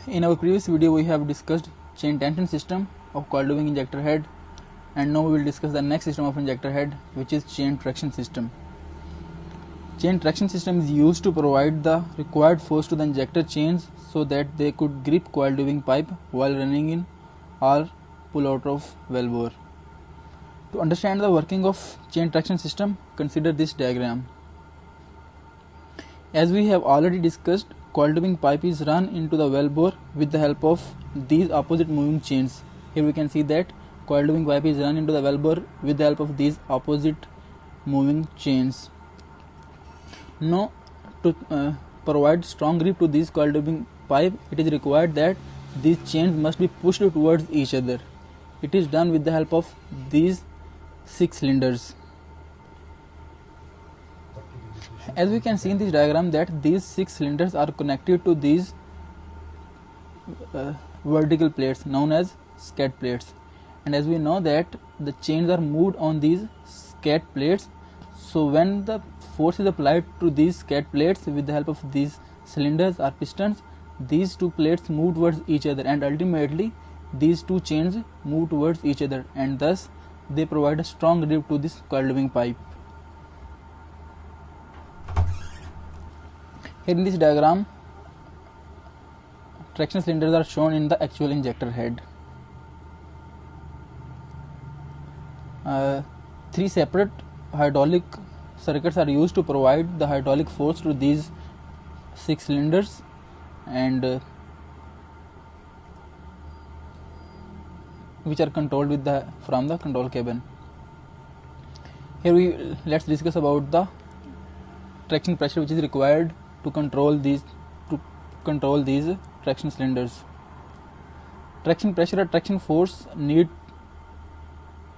In our previous video we have discussed chain tension system of coil tubing injector head, and now we will discuss the next system of injector head, which is chain traction system. Chain traction system is used to provide the required force to the injector chains so that they could grip coil tubing pipe while running in or pull out of valve bore. To understand the working of chain traction system, consider this diagram. As we have already discussed, coil tubing pipe is run into the valve bore with the help of these opposite moving chains. Here we can see that coil tubing pipe is run into the valve bore with the help of these opposite moving chains. Now, to provide strong grip to this coil tubing pipe, it is required that these chains must be pushed towards each other. It is done with the help of these 6 cylinders. As we can see in this diagram that these 6 cylinders are connected to these vertical plates known as scat plates, and as we know that the chains are moved on these scat plates, so when the force is applied to these scat plates with the help of these cylinders or pistons, these two plates move towards each other and ultimately these two chains move towards each other, and thus they provide a strong grip to this coil tubing pipe. Here in this diagram, traction cylinders are shown in the actual injector head. 3 separate hydraulic circuits are used to provide the hydraulic force to these 6 cylinders, and which are controlled from the control cabin. Here let's discuss about the traction pressure which is required to control these traction cylinders. Traction pressure or traction force need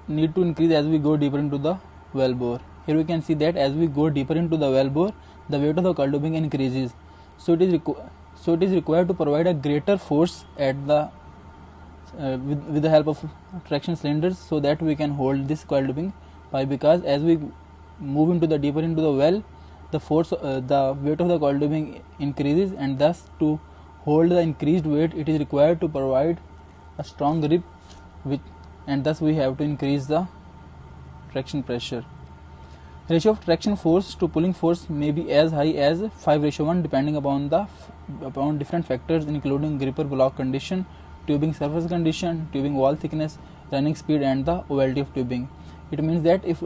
to increase as we go deeper into the valve bore. Here we can see that as we go deeper into the valve bore, the weight of the coil tubing increases. So it is required to provide a greater force at the with the help of traction cylinders, so that we can hold this coil tubing pipe, because as we move into the deeper into the valve, the force the weight of the coil tubing increases, and thus to hold the increased weight it is required to provide a strong grip, and thus we have to increase the traction pressure. Ratio of traction force to pulling force may be as high as 5:1 depending upon different factors including gripper block condition, tubing surface condition, tubing wall thickness, running speed, and the ovality of tubing. It means that if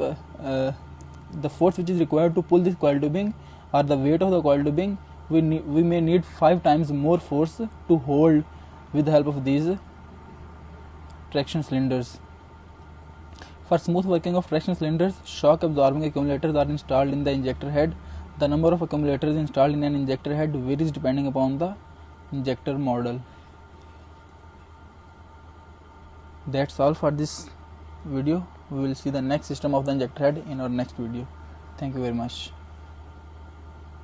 the force which is required to pull this coil tubing or the weight of the coil tubing, we may need 5 times more force to hold with the help of these traction cylinders. For smooth working of traction cylinders, shock absorbing accumulators are installed in the injector head. The number of accumulators installed in an injector head varies depending upon the injector model. That's all for this video. We will see the next system of the injector head in our next video. Thank you very much.